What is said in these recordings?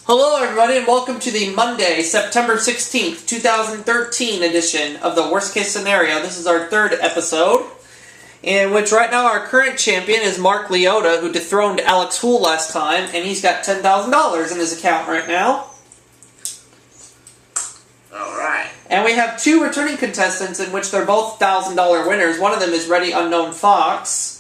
Hello everybody and welcome to the Monday, September 16th, 2013 edition of the Worst Case Scenario. This is our third episode, in which right now our current champion is Mark Liotta, who dethroned Alex Hool last time, and he's got $10,000 in his account right now. Alright. And we have two returning contestants in which they're both $1,000 winners. One of them is readyunknownfox.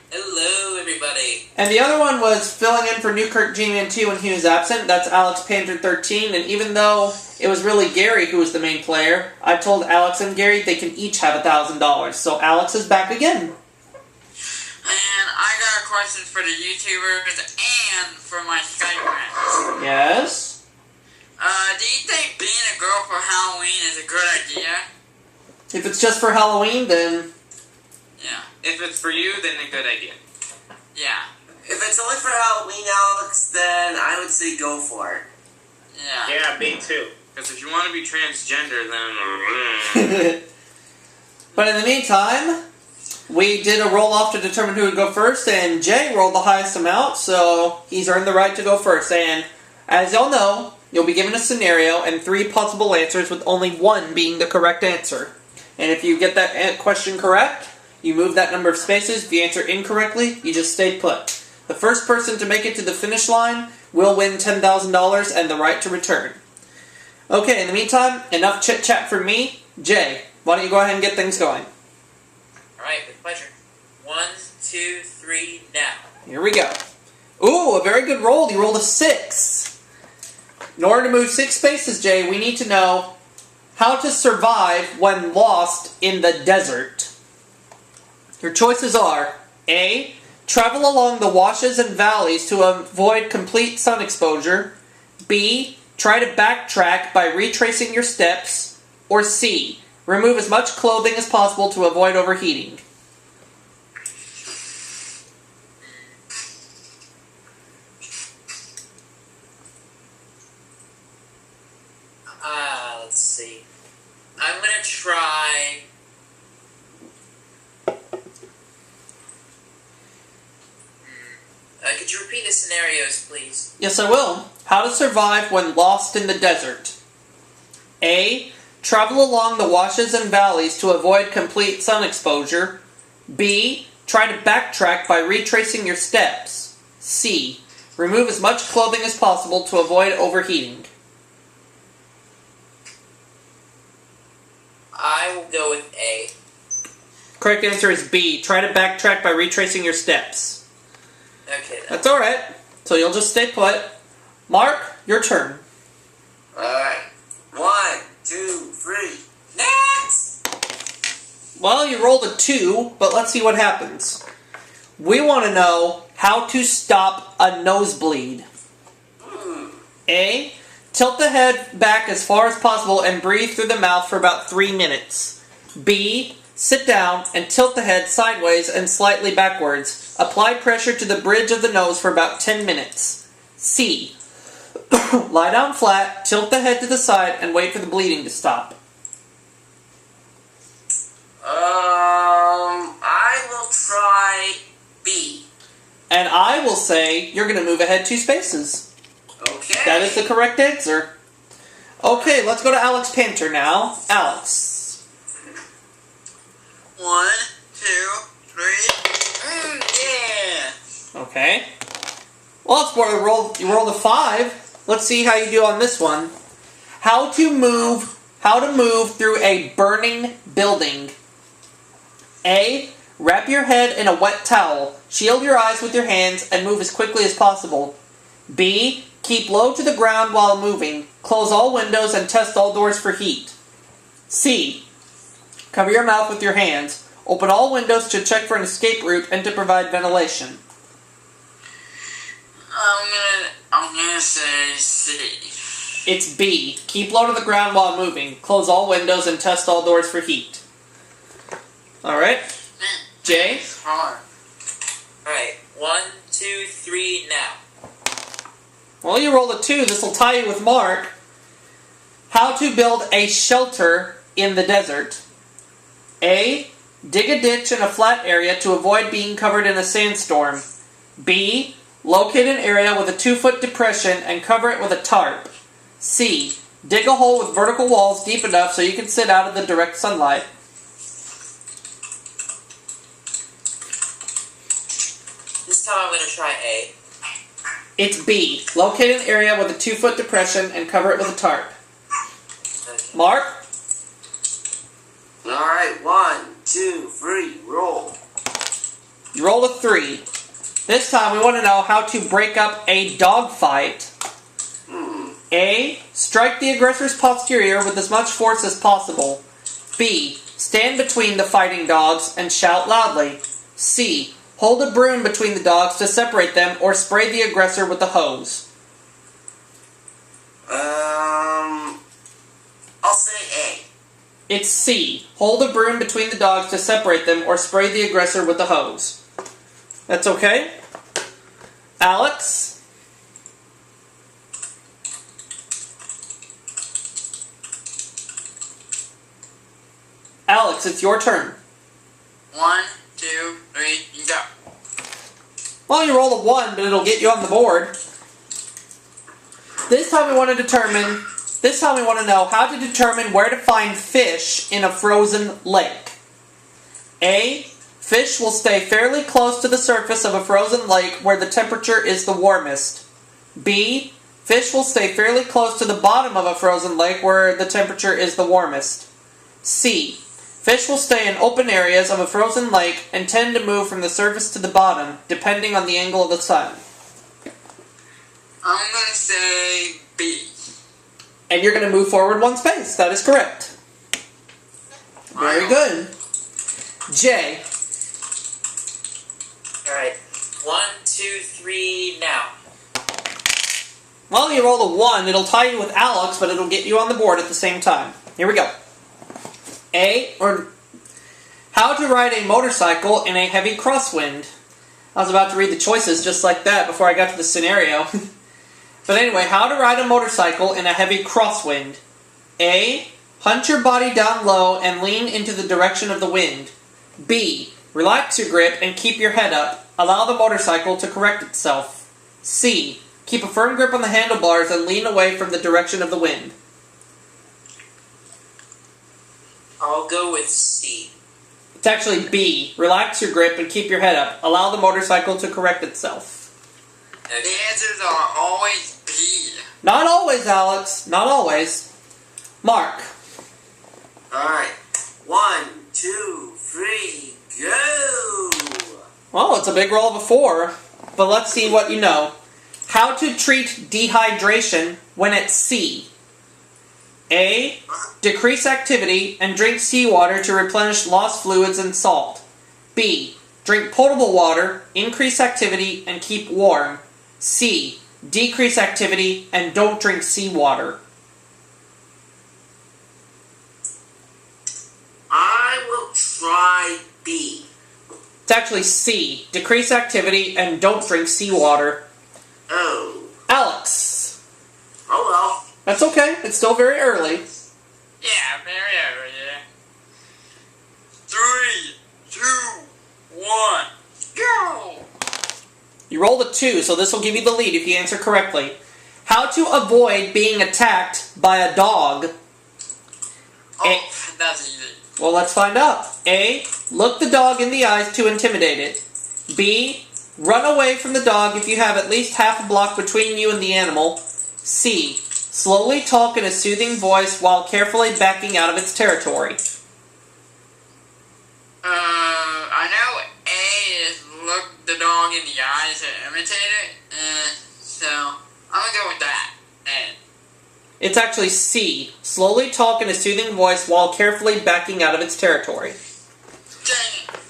Hello, everybody. And the other one was filling in for Newkirk G-Man 2 when he was absent. That's Alex Panther 13. And even though it was really Gary who was the main player, I told Alex and Gary they can each have $1,000. So Alex is back again. And I got a question for the YouTubers and for my Skype friends. Yes? Do you think being a girl for Halloween is a good idea? If it's just for Halloween, then... Yeah. If it's for you, then a good idea. Yeah. If it's only for Halloween, Alex, then I would say go for it. Yeah. Yeah, me too. Because if you want to be transgender, then... But in the meantime, we did a roll-off to determine who would go first, and Jay rolled the highest amount, so he's earned the right to go first. And as y'all know, you'll be given a scenario and 3 possible answers with only one being the correct answer. And if you get that question correct, you move that number of spaces. If you answer incorrectly, you just stay put. The first person to make it to the finish line will win $10,000 and the right to return. Okay, in the meantime, enough chit-chat from me. Jay, why don't you go ahead and get things going? Alright, with pleasure. 1, 2, 3, now. Here we go. Ooh, a very good roll. You rolled a 6. In order to move 6 spaces, Jay, we need to know how to survive when lost in the desert. Your choices are A. Travel along the washes and valleys to avoid complete sun exposure. B. Try to backtrack by retracing your steps. Or C. Remove as much clothing as possible to avoid overheating. Let's see. I'm gonna try... could you repeat the scenarios, please? Yes, I will. How to survive when lost in the desert. A. Travel along the washes and valleys to avoid complete sun exposure. B. Try to backtrack by retracing your steps. C. Remove as much clothing as possible to avoid overheating. I will go with A. Correct answer is B. Try to backtrack by retracing your steps. Okay, then. That's alright. So you'll just stay put. Mark, your turn. Alright. 1, 2, 3, next! Well, you rolled a 2, but let's see what happens. We want to know how to stop a nosebleed. A. Tilt the head back as far as possible and breathe through the mouth for about 3 minutes. B. Sit down and tilt the head sideways and slightly backwards. Apply pressure to the bridge of the nose for about 10 minutes. C. Lie down flat, tilt the head to the side, and wait for the bleeding to stop. I will try B. And I will say you're going to move ahead 2 spaces. Okay. That is the correct answer. Okay, let's go to Alex Panther now. Alex. 1, 2, 3. Yeah. Okay. Well, let's you rolled a 5. Let's see how you do on this one. How to move through a burning building. A. Wrap your head in a wet towel. Shield your eyes with your hands and move as quickly as possible. B. Keep low to the ground while moving. Close all windows and test all doors for heat. C. Cover your mouth with your hands. Open all windows to check for an escape route and to provide ventilation. I'm gonna say C. It's B. Keep low to the ground while moving. Close all windows and test all doors for heat. Alright. Jay? It's hard. Alright. 1, 2, 3, now. Well, you rolled a 2. This will tie you with Mark. How to build a shelter in the desert. A. Dig a ditch in a flat area to avoid being covered in a sandstorm. B. locate an area with a 2-foot depression and cover it with a tarp. C. Dig a hole with vertical walls deep enough so you can sit out of the direct sunlight. This time I'm going to try A. It's B. Locate an area with a 2-foot depression and cover it with a tarp. Okay. Mark? Alright, 1, 2, 3, roll. You rolled a 3. This time we want to know how to break up a dog fight. A. Strike the aggressor's posterior with as much force as possible. B. Stand between the fighting dogs and shout loudly. C. Hold a broom between the dogs to separate them or spray the aggressor with a hose. I'll say A. It's C. Hold a broom between the dogs to separate them or spray the aggressor with a hose. That's okay? Alex? Alex, it's your turn. 1, 2, 3, you go. Well, you roll a 1, but it'll get you on the board. This time we want to know how to determine where to find fish in a frozen lake. A. Fish will stay fairly close to the surface of a frozen lake where the temperature is the warmest. B. Fish will stay fairly close to the bottom of a frozen lake where the temperature is the warmest. C. Fish will stay in open areas of a frozen lake and tend to move from the surface to the bottom, depending on the angle of the sun. I'm gonna say B. And you're going to move forward 1 space. That is correct. Very good. Jay. Alright, 1, 2, 3, now. Well, you rolled a 1. It'll tie you with Alex, but it'll get you on the board at the same time. Here we go. How to ride a motorcycle in a heavy crosswind. I was about to read the choices just like that before I got to the scenario. But anyway, how to ride a motorcycle in a heavy crosswind. A. Hunch your body down low and lean into the direction of the wind. B. Relax your grip and keep your head up. Allow the motorcycle to correct itself. C. Keep a firm grip on the handlebars and lean away from the direction of the wind. I'll go with C. It's actually B. Relax your grip and keep your head up. Allow the motorcycle to correct itself. The answers are always B. Not always, Alex. Not always. Mark. Alright, 1, 2, 3, go! Well, it's a big roll of a 4. But let's see what you know. How to treat dehydration when at sea. A. Decrease activity and drink seawater to replenish lost fluids and salt. B. Drink potable water, increase activity, and keep warm. C. Decrease activity and don't drink seawater. I will try B. It's actually C. Decrease activity and don't drink seawater. Oh. Alex. Oh well. That's okay. It's still very early. Yeah, very early, yeah. 3, 2, 1, go! You rolled a 2, so this will give you the lead if you answer correctly. How to avoid being attacked by a dog. Oh, that's easy. Well, let's find out. A. Look the dog in the eyes to intimidate it. B. Run away from the dog if you have at least half a block between you and the animal. C. Slowly talk in a soothing voice while carefully backing out of its territory. I know A is look the dog in the eyes and imitate it, so I'm gonna go with that. And It's actually C. Slowly talk in a soothing voice while carefully backing out of its territory. dang it.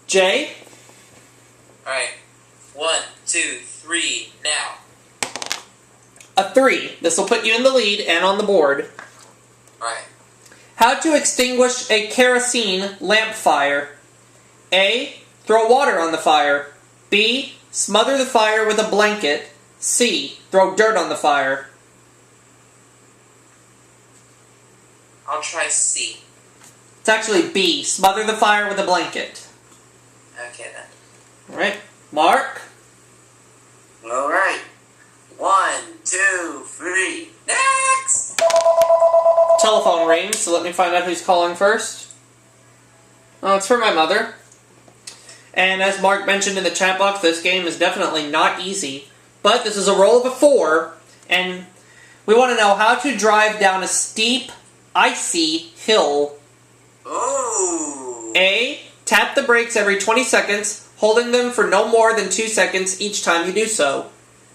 Jay? Alright, 1, 2, 3, now. A 3. This will put you in the lead and on the board. Alright. How to extinguish a kerosene lamp fire. A. Throw water on the fire. B. Smother the fire with a blanket. C. Throw dirt on the fire. I'll try C. It's actually B. Smother the fire with a blanket. Okay then. Alright. Mark? Alright. 1, 2, 3. Next! Telephone rings, so let me find out who's calling first. Oh, it's for my mother. And as Mark mentioned in the chat box, this game is definitely not easy. But this is a roll of a 4, and we want to know how to drive down a steep, icy hill. Ooh. A. Tap the brakes every 20 seconds, holding them for no more than 2 seconds each time you do so.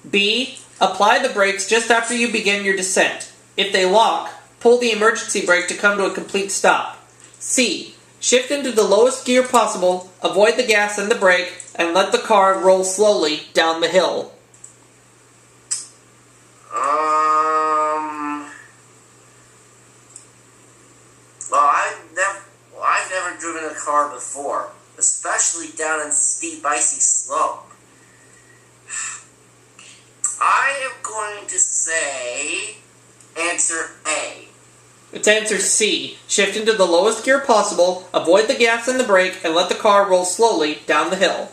B. Apply the brakes just after you begin your descent. If they lock, pull the emergency brake to come to a complete stop. C. Shift into the lowest gear possible, avoid the gas and the brake, and let the car roll slowly down the hill. Well, I've never driven a car before, especially down a steep, icy slope. I am going to say answer A. It's answer C. Shift into the lowest gear possible, avoid the gas and the brake, and let the car roll slowly down the hill.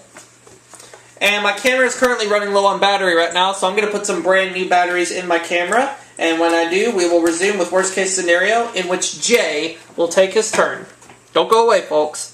And my camera is currently running low on battery right now, so I'm going to put some brand new batteries in my camera. And when I do, we will resume with worst case scenario, in which Jay will take his turn. Don't go away, folks.